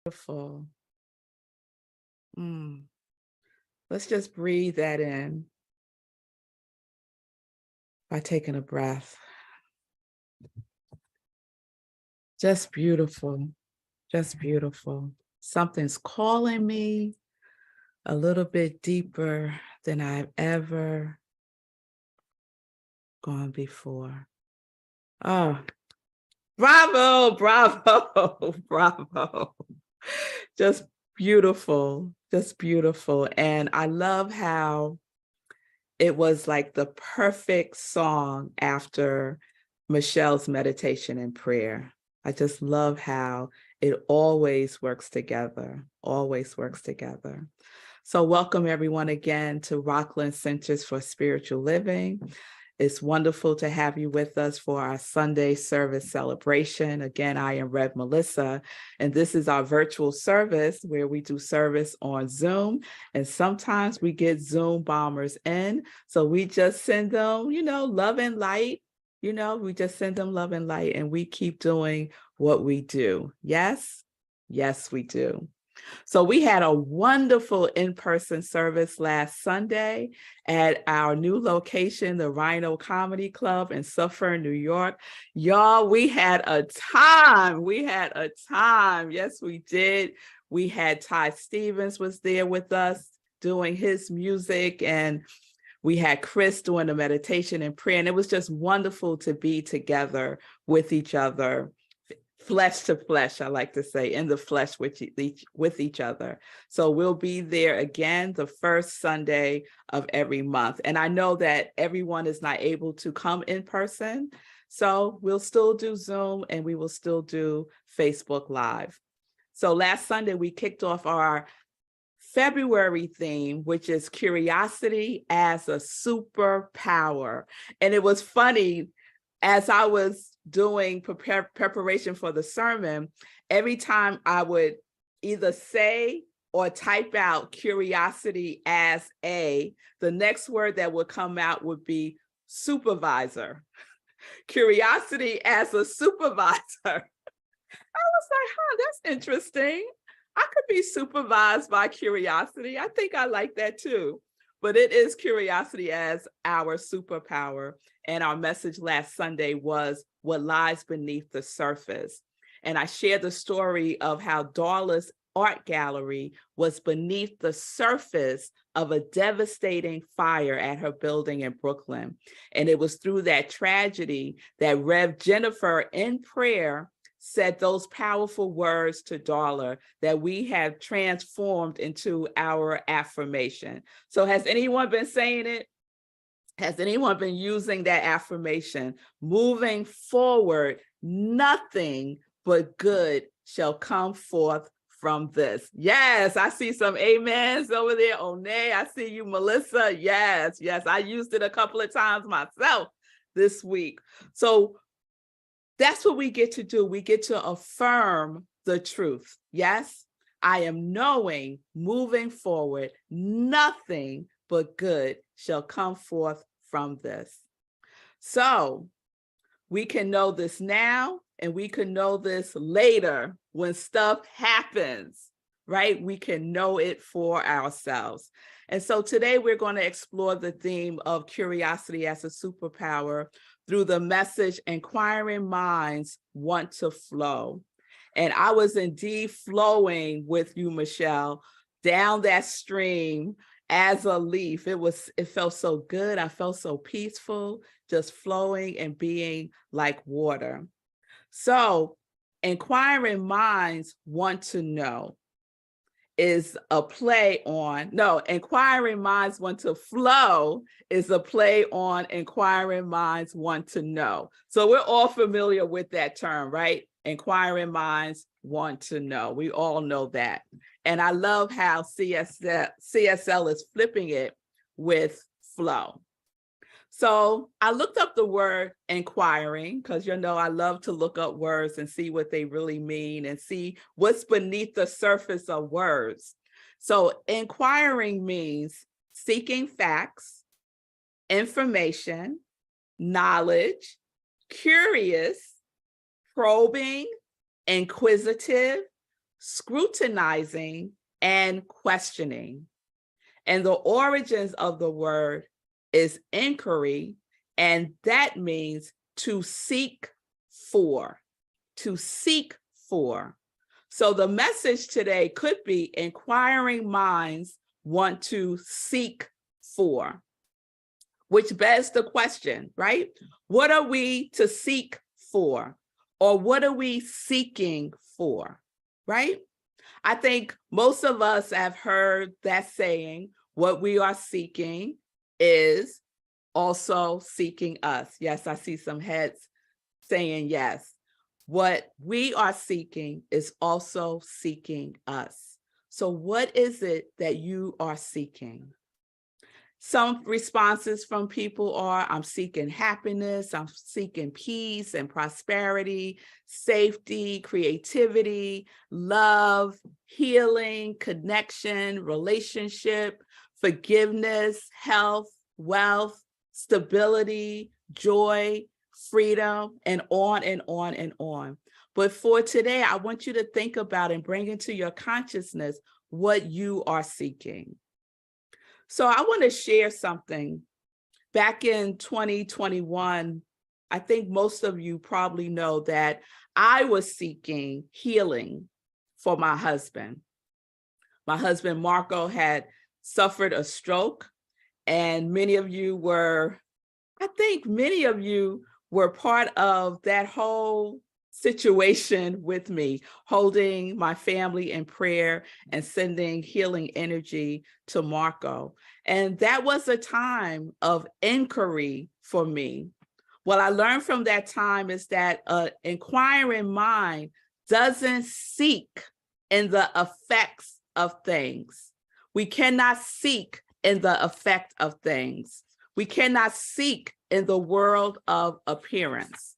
Beautiful. Let's just breathe that in by taking a breath. Just beautiful. Just beautiful. Something's calling me a little bit deeper than I've ever gone before. Oh, bravo, bravo, bravo. Just beautiful, just beautiful. And I love how it was like the perfect song after Michelle's meditation and prayer. I just love how it always works together, always works together. So welcome everyone again to Rockland Centers for Spiritual Living. It's wonderful to have you with us for our Sunday service celebration. Again, I am revmelissa, and this is our virtual service where we do service on Zoom. And sometimes we get Zoom bombers in. So we just send them, love and light. We just send them love and light, and we keep doing what we do. Yes? Yes, we do. So we had a wonderful in-person service last Sunday at our new location, the Rhino Comedy Club in Suffern, New York. Y'all, we had a time. We had a time. Yes, we did. We had Ty Stevens was there with us doing his music, and we had Chris doing the meditation and prayer. And it was just wonderful to be together with each other. Flesh to flesh, I like to say, in the flesh with each other. So we'll be there again the first Sunday of every month. And I know that everyone is not able to come in person. So we'll still do Zoom and we will still do Facebook Live. So last Sunday, we kicked off our February theme, which is curiosity as a superpower. And it was funny, as I was doing preparation for the sermon, every time I would either say or type out curiosity as the next word that would come out would be supervisor. Curiosity as a supervisor. I was like, that's interesting. I could be supervised by curiosity. I think I like that too. But it is curiosity as our superpower. And our message last Sunday was what lies beneath the surface. And I shared the story of how Darla's art gallery was beneath the surface of a devastating fire at her building in Brooklyn. And it was through that tragedy that Rev Jennifer, in prayer, said those powerful words to Darla that we have transformed into our affirmation. So has anyone been saying it? Has anyone been using that affirmation? Moving forward, nothing but good shall come forth from this. Yes, I see some amens over there. Onay, I see you, Melissa. Yes, I used it a couple of times myself this week. So that's what we get to do. We get to affirm the truth. Yes, I am knowing moving forward, nothing but good shall come forth from this. So we can know this now, and we can know this later when stuff happens, right? We can know it for ourselves. And so today we're going to explore the theme of curiosity as a superpower through the message, Inquiring Minds Want to Flow. And I was indeed flowing with you, Michelle, down that stream as a leaf. It felt so good. I felt so peaceful, just flowing and being like water. So Inquiring Minds Want to Know is a play on, Inquiring Minds Want to Flow is a play on Inquiring Minds Want to Know. So we're all familiar with that term, right? Inquiring minds want to know. We all know that. And I love how CSL is flipping it with flow. So I looked up the word inquiring because, I love to look up words and see what they really mean and see what's beneath the surface of words. So inquiring means seeking facts, information, knowledge, curious, probing, inquisitive, scrutinizing, and questioning. And the origins of the word is inquiry, and that means to seek for, to seek for. So the message today could be inquiring minds want to seek for, which begs the question, right? What are we to seek for? Or what are we seeking for, right? I think most of us have heard that saying, what we are seeking is also seeking us. Yes, I see some heads saying yes. What we are seeking is also seeking us. So what is it that you are seeking? Some responses from people are, I'm seeking happiness, I'm seeking peace and prosperity, safety, creativity, love, healing, connection, relationship, forgiveness, health, wealth, stability, joy, freedom, and on and on and on. But for today, I want you to think about and bring into your consciousness what you are seeking. So I want to share something. Back in 2021, I think most of you probably know that I was seeking healing for my husband. My husband, Marco, had suffered a stroke, and many of you were part of that whole situation with me, holding my family in prayer and sending healing energy to Marco. And that was a time of inquiry for me. What I learned from that time is that an inquiring mind doesn't seek in the effects of things. We cannot seek in the effect of things. We cannot seek in the world of appearance.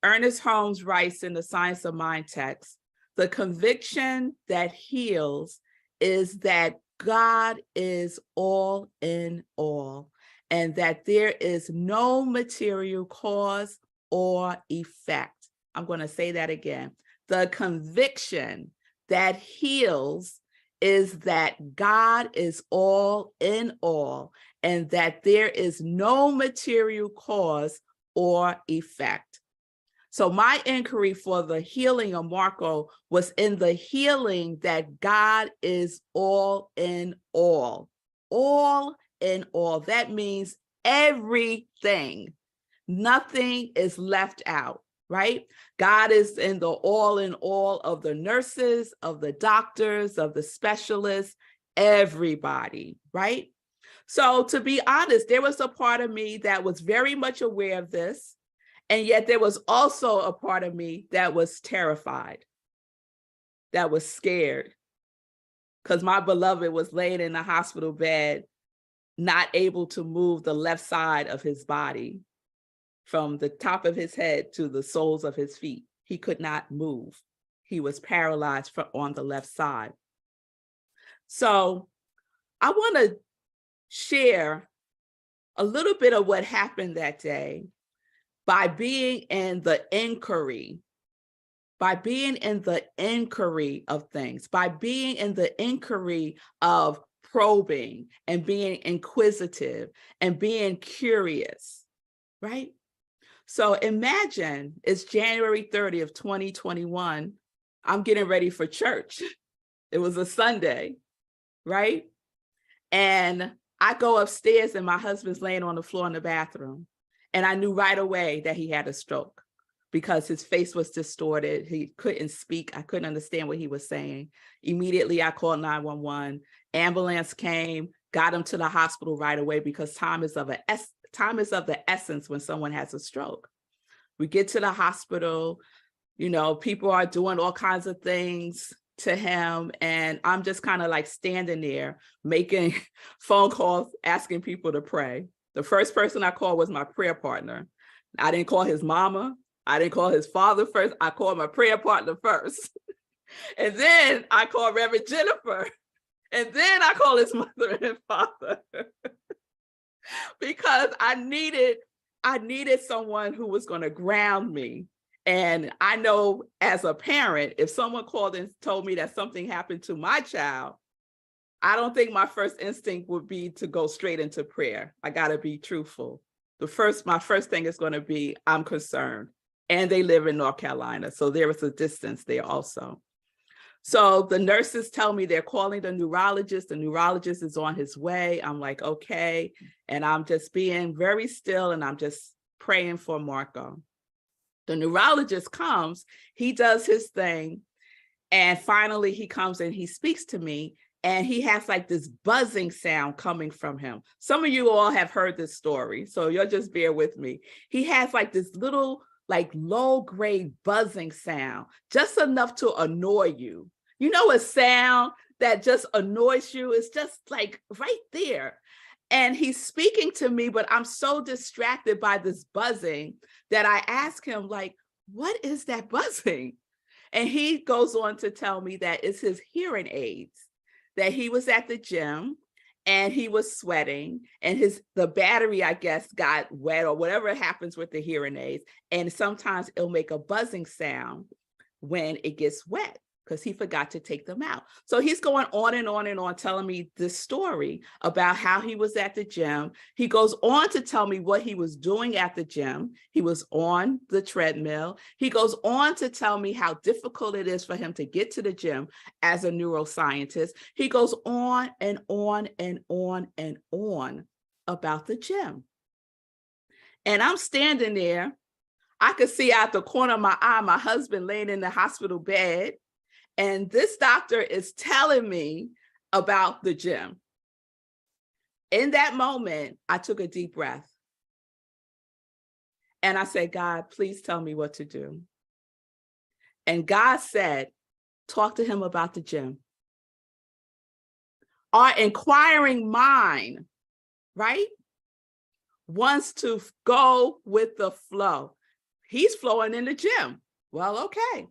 Ernest Holmes writes in the Science of Mind text, the conviction that heals is that God is all in all, and that there is no material cause or effect. I'm going to say that again. The conviction that heals is that God is all in all, and that there is no material cause or effect. So my inquiry for the healing of Marco was in the healing that God is all in all. All in all. That means everything. Nothing is left out, right? God is in the all in all of the nurses, of the doctors, of the specialists, everybody, right? So to be honest, there was a part of me that was very much aware of this. And yet there was also a part of me that was terrified, that was scared, because my beloved was laying in the hospital bed, not able to move the left side of his body from the top of his head to the soles of his feet. He could not move. He was paralyzed on the left side. So I want to share a little bit of what happened that day. By being in the inquiry, of things, by being in the inquiry of probing and being inquisitive and being curious, right? So imagine it's January 30th, 2021. I'm getting ready for church. It was a Sunday, right? And I go upstairs and my husband's laying on the floor in the bathroom. And I knew right away that he had a stroke because his face was distorted. He couldn't speak. I couldn't understand what he was saying. Immediately, I called 911. Ambulance came, got him to the hospital right away because time is of the essence when someone has a stroke. We get to the hospital, people are doing all kinds of things to him. And I'm just kind of like standing there making phone calls, asking people to pray. The first person I called was my prayer partner. I didn't call his mama. I didn't call his father first. I called my prayer partner first. And then I called Reverend Jennifer. And then I called his mother and father. Because I needed someone who was going to ground me And I know as a parent, if someone called and told me that something happened to my child, I don't think my first instinct would be to go straight into prayer. I got to be truthful. My first thing is going to be, I'm concerned. And they live in North Carolina, so there is a distance there also. So the nurses tell me they're calling the neurologist. The neurologist is on his way. I'm like, okay. And I'm just being very still, and I'm just praying for Marco. The neurologist comes, he does his thing, and finally he comes and he speaks to me, and he has like this buzzing sound coming from him. Some of you all have heard this story, so you'll just bear with me. He has like this little like low grade buzzing sound, just enough to annoy you. You know, a sound that just annoys you. It's just like right there. And he's speaking to me, but I'm so distracted by this buzzing that I ask him, like, what is that buzzing? And he goes on to tell me that it's his hearing aids, that he was at the gym and he was sweating, and the battery, I guess, got wet or whatever happens with the hearing aids. And sometimes it'll make a buzzing sound when it gets wet, because he forgot to take them out. So he's going on and on and on telling me this story about how he was at the gym. He goes on to tell me what he was doing at the gym. He was on the treadmill. He goes on to tell me how difficult it is for him to get to the gym as a neuroscientist. He goes on and on and on and on about the gym. And I'm standing there. I could see out the corner of my eye, my husband laying in the hospital bed. And this doctor is telling me about the gym. In that moment, I took a deep breath. And I said, God, please tell me what to do. And God said, talk to him about the gym. Our inquiring mind, right, wants to go with the flow. He's flowing in the gym. Well, okay.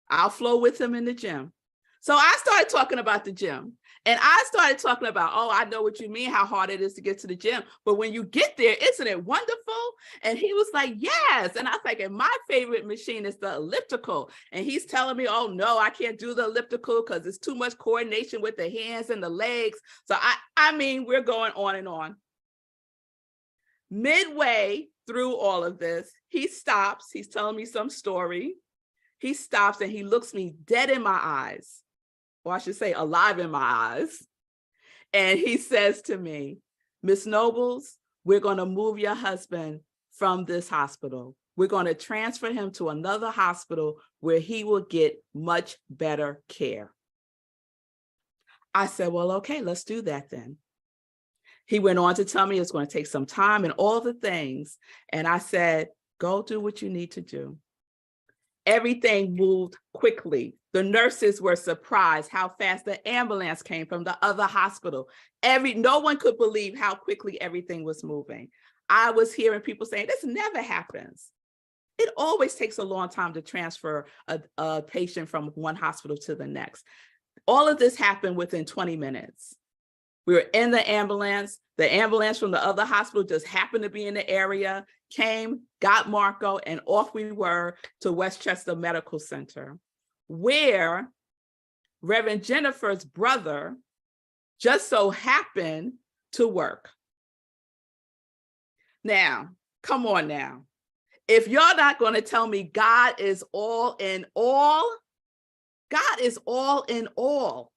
I'll flow with him in the gym. So I started talking about the gym, and I started talking about, oh, I know what you mean, how hard it is to get to the gym. But when you get there, isn't it wonderful? And he was like, yes. And I was like, and my favorite machine is the elliptical. And he's telling me, oh, no, I can't do the elliptical because it's too much coordination with the hands and the legs. So I mean, we're going on and on. Midway through all of this, he stops. He's telling me some story. He stops and he looks me dead in my eyes, or I should say alive in my eyes. And he says to me, Miss Nobles, we're going to move your husband from this hospital. We're going to transfer him to another hospital where he will get much better care. I said, well, okay, let's do that then. He went on to tell me it's going to take some time and all the things. And I said, go do what you need to do. Everything moved quickly. The nurses were surprised how fast the ambulance came from the other hospital. No one could believe how quickly everything was moving. I was hearing people saying, this never happens. It always takes a long time to transfer a patient from one hospital to the next. All of this happened within 20 minutes. We were in the ambulance. The ambulance from the other hospital just happened to be in the area, came, got Marco, and off we were to Westchester Medical Center, where Reverend Jennifer's brother just so happened to work. Now, come on now. If you're not going to tell me God is all in all, God is all in all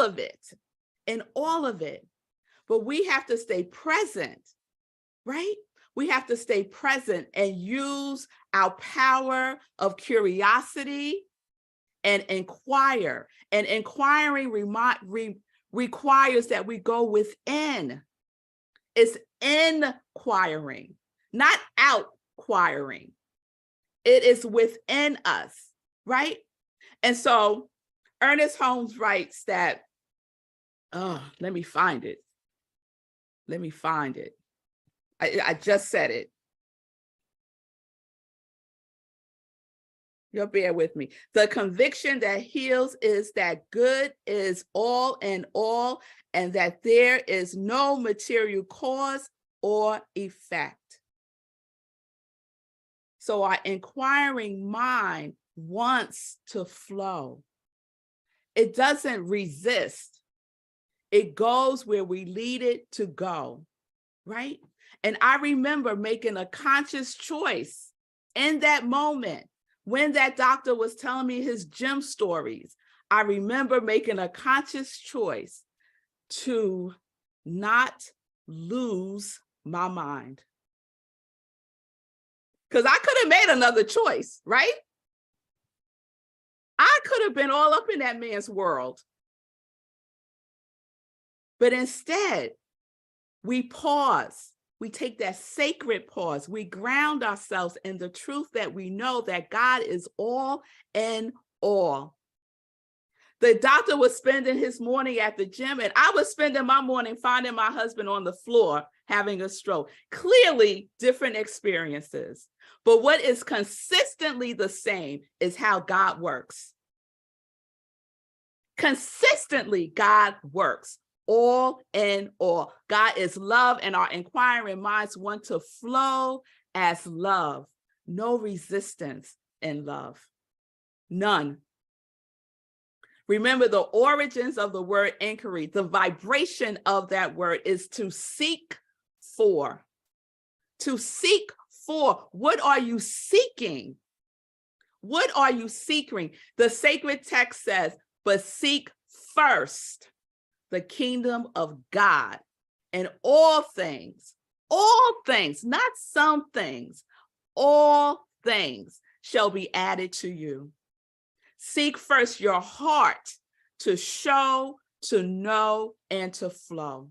of it. In all of it. But we have to stay present, right? We have to stay present and use our power of curiosity and inquire. And inquiring requires that we go within. It's inquiring, not outquiring. It is within us, right? And so Ernest Holmes writes that, let me find it. Let me find it. I just said it. You'll bear with me. The conviction that heals is that good is all in all, and that there is no material cause or effect. So our inquiring mind wants to flow. It doesn't resist. It goes where we lead it to go, right? And I remember making a conscious choice in that moment when that doctor was telling me his gym stories. I remember making a conscious choice to not lose my mind. Because I could have made another choice, right? I could have been all up in that man's world. But instead, we pause. We take that sacred pause. We ground ourselves in the truth that we know that God is all in all. The doctor was spending his morning at the gym, and I was spending my morning finding my husband on the floor having a stroke. Clearly different experiences. But what is consistently the same is how God works. Consistently, God works. All in all. God is love, and our inquiring minds want to flow as love. No resistance in love. None. Remember the origins of the word inquiry. The vibration of that word is to seek for. To seek for. What are you seeking? What are you seeking? The sacred text says, but seek first the kingdom of God, and all things, not some things, all things shall be added to you. Seek first your heart to show, to know, and to flow.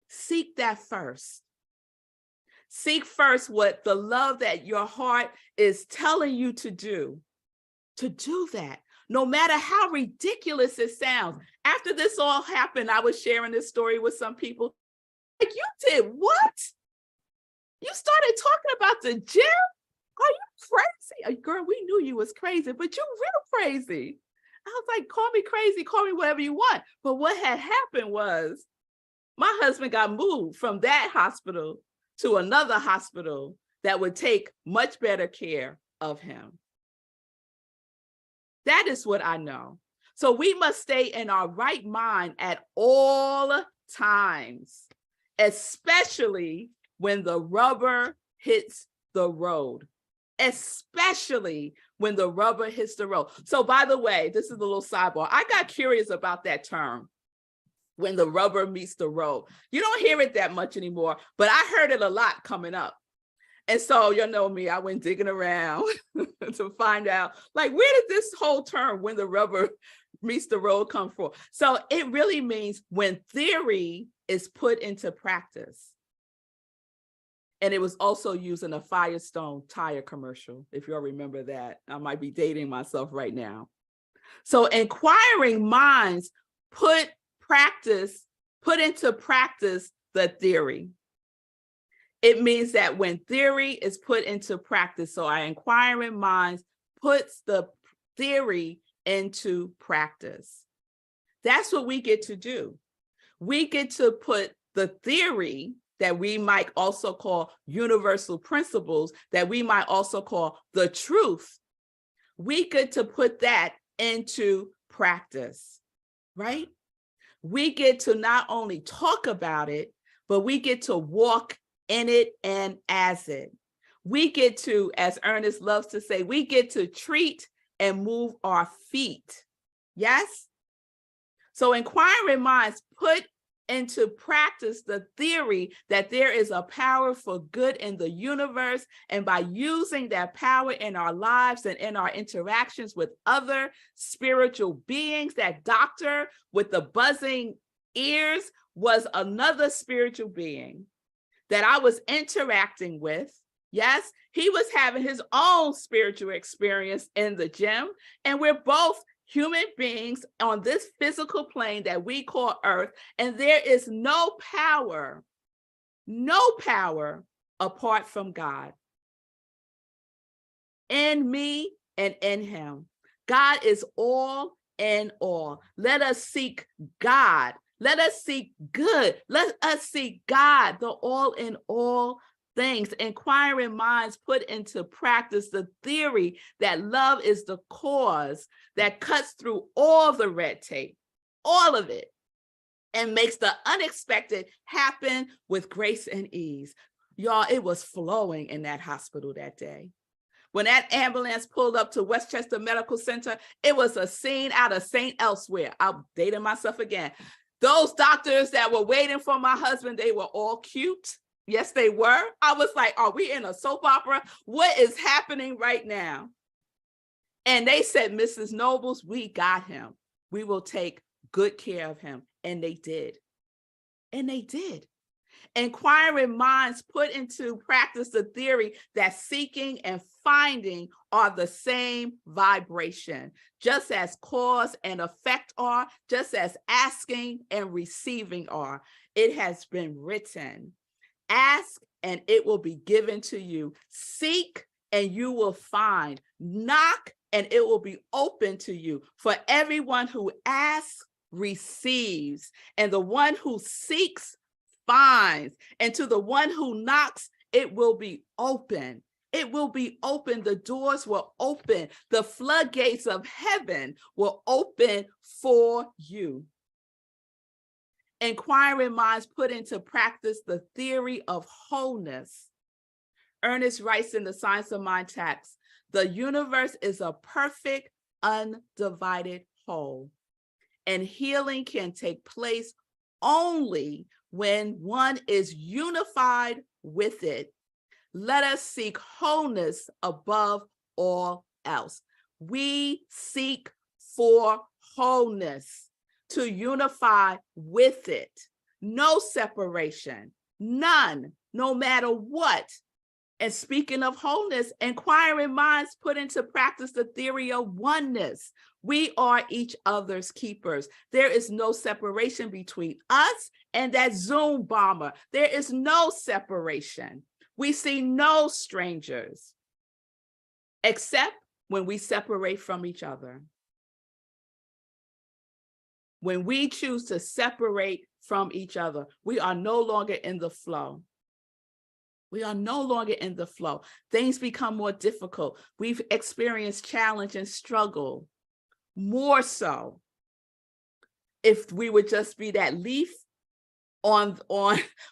Seek that first. Seek first what the love that your heart is telling you to do that. No matter how ridiculous it sounds. After this all happened, I was sharing this story with some people. Like, you did what? You started talking about the gym? Are you crazy? Girl, we knew you was crazy, but you real crazy. I was like, call me crazy, call me whatever you want. But what had happened was my husband got moved from that hospital to another hospital that would take much better care of him. That is what I know. So we must stay in our right mind at all times, especially when the rubber hits the road. Especially when the rubber hits the road. So by the way, this is a little sidebar. I got curious about that term, when the rubber meets the road. You don't hear it that much anymore, but I heard it a lot coming up. And so, you know me, I went digging around to find out, like, where did this whole term, when the rubber meets the road, come from? So it really means when theory is put into practice. And it was also used in a Firestone tire commercial, if you'll remember that. I might be dating myself right now. So inquiring minds put into practice the theory. It means that when theory is put into practice, so our inquiring minds puts the theory into practice. That's what we get to do. We get to put the theory that we might also call universal principles, that we might also call the truth. We get to put that into practice, right? We get to not only talk about it, but we get to walk in it and as it. We get to, as Ernest loves to say, we get to treat and move our feet. Yes? So inquiring minds put into practice the theory that there is a power for good in the universe, and by using that power in our lives and in our interactions with other spiritual beings, that doctor with the buzzing ears was another spiritual being that I was interacting with. Yes, he was having his own spiritual experience in the gym, and we're both human beings on this physical plane that we call Earth, and there is no power apart from God. In me and in him. God is all in all. Let us seek God. Let us seek good. Let us seek God, the all in all things. Inquiring minds put into practice the theory that love is the cause that cuts through all the red tape, all of it, and makes the unexpected happen with grace and ease. Y'all, it was flowing in that hospital that day. When that ambulance pulled up to Westchester Medical Center, it was a scene out of St. Elsewhere. I'm dating myself again. Those doctors that were waiting for my husband, they were all cute. Yes, they were. I was like, are we in a soap opera? What is happening right now? And they said, Mrs. Nobles, we got him. We will take good care of him. And they did. And they did. Inquiring minds put into practice the theory that seeking and finding are the same vibration, just as cause and effect are, just as asking and receiving are. It has been written, ask and it will be given to you. Seek and you will find. Knock and it will be open to you. For everyone who asks receives, and the one who seeks finds, and to the one who knocks, it will be open. It will be open. The doors will open. The floodgates of heaven will open for you. Inquiring minds put into practice the theory of wholeness. Ernest writes in the Science of Mind text, the universe is a perfect, undivided whole, and healing can take place only when one is unified with it. Let us seek wholeness above all else. We seek for wholeness, to unify with it. No separation, none, no matter what. And speaking of wholeness, inquiring minds put into practice the theory of oneness. We are each other's keepers. There is no separation between us and that Zoom bomber. There is no separation. We see no strangers, except when we separate from each other. When we choose to separate from each other, we are no longer in the flow. We are no longer in the flow. Things become more difficult. We've experienced challenge and struggle. More so, if we would just be that leaf on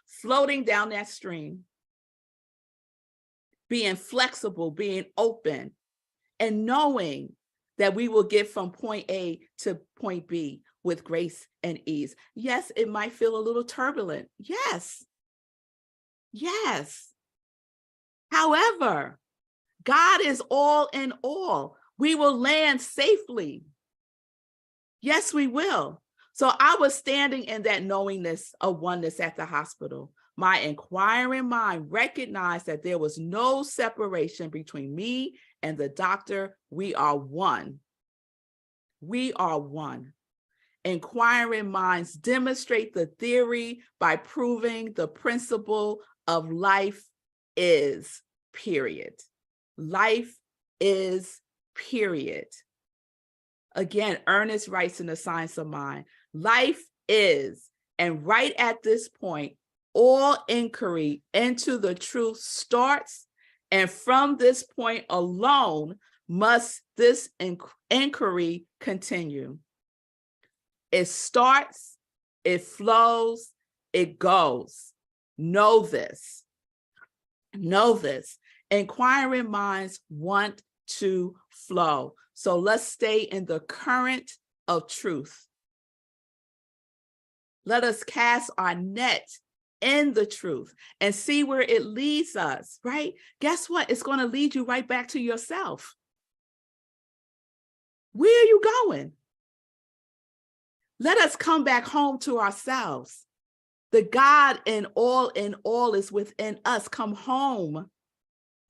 floating down that stream, being flexible, being open, and knowing that we will get from point A to point B with grace and ease. Yes, it might feel a little turbulent. Yes. Yes. However, God is all in all. We will land safely. Yes, we will. So I was standing in that knowingness of oneness at the hospital. My inquiring mind recognized that there was no separation between me and the doctor. We are one. We are one. Inquiring minds demonstrate the theory by proving the principle of life is, period. Life is, period. Again, Ernest writes in the Science of Mind, life is, and right at this point, all inquiry into the truth starts, and from this point alone must this inquiry continue. It starts, it flows, it goes. Know this. Know this. Inquiring minds want to flow. So let's stay in the current of truth. Let us cast our net in the truth and see where it leads us, right? Guess what? It's going to lead you right back to yourself. Where are you going? Let us come back home to ourselves. The God in all is within us. Come home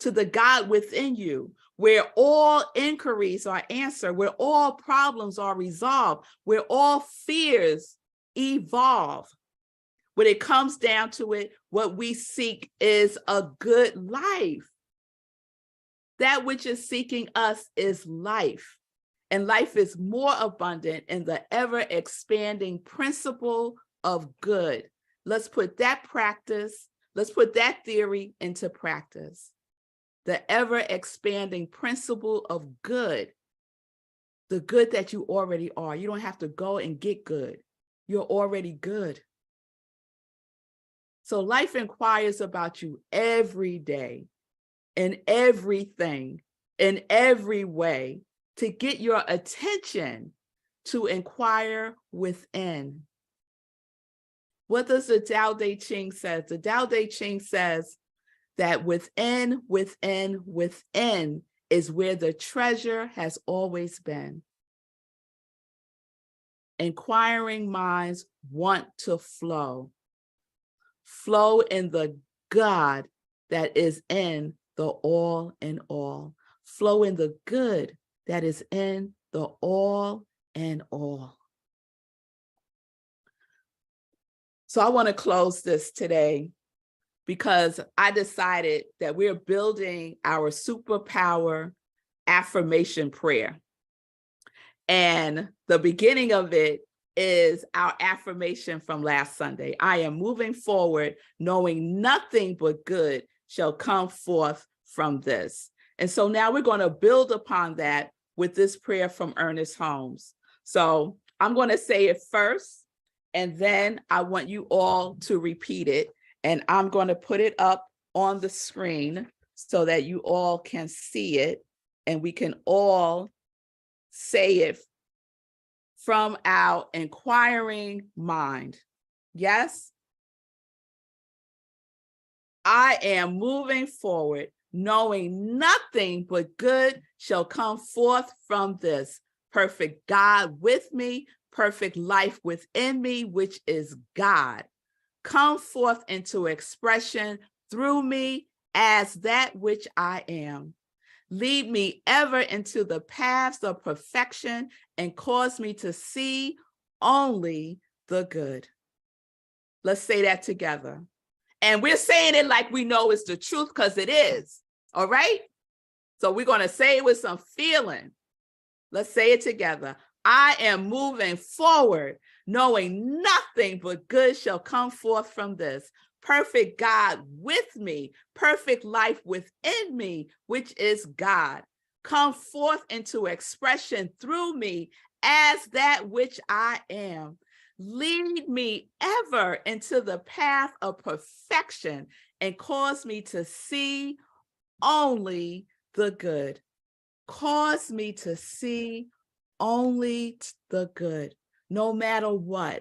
to the God within you, where all inquiries are answered, where all problems are resolved, where all fears evolve. When it comes down to it, what we seek is a good life. That which is seeking us is life. And life is more abundant in the ever-expanding principle of good. Let's put that practice Let's put that theory into practice. The ever-expanding principle of good, the good that you already are. You don't have to go and get good. You're already good. So life inquires about you every day, in everything, in every way, to get your attention to inquire within. What does the Tao Te Ching say? The Tao Te Ching says that within, within, within is where the treasure has always been. Inquiring minds want to flow in the God that is in the all in all. Flow in the good that is in the all in all. So I want to close this today because I decided that we're building our superpower affirmation prayer. And the beginning of it is our affirmation from last Sunday. I am moving forward, knowing nothing but good shall come forth from this. And so now we're going to build upon that with this prayer from Ernest Holmes. So I'm going to say it first, and then I want you all to repeat it. And I'm going to put it up on the screen so that you all can see it, and we can all say it from our inquiring mind. Yes? I am moving forward, knowing nothing but good shall come forth from this. Perfect God with me, perfect life within me, which is God. Come forth into expression through me as that which I am. Lead me ever into the paths of perfection and cause me to see only the good. Let's say that together. And we're saying it like we know it's the truth, because it is. All right? So we're going to say it with some feeling. Let's say it together. I am moving forward, knowing nothing but good shall come forth from this. Perfect God with me, perfect life within me, which is God. Come forth into expression through me as that which I am. Lead me ever into the path of perfection and cause me to see only the good. Cause me to see only the good, no matter what.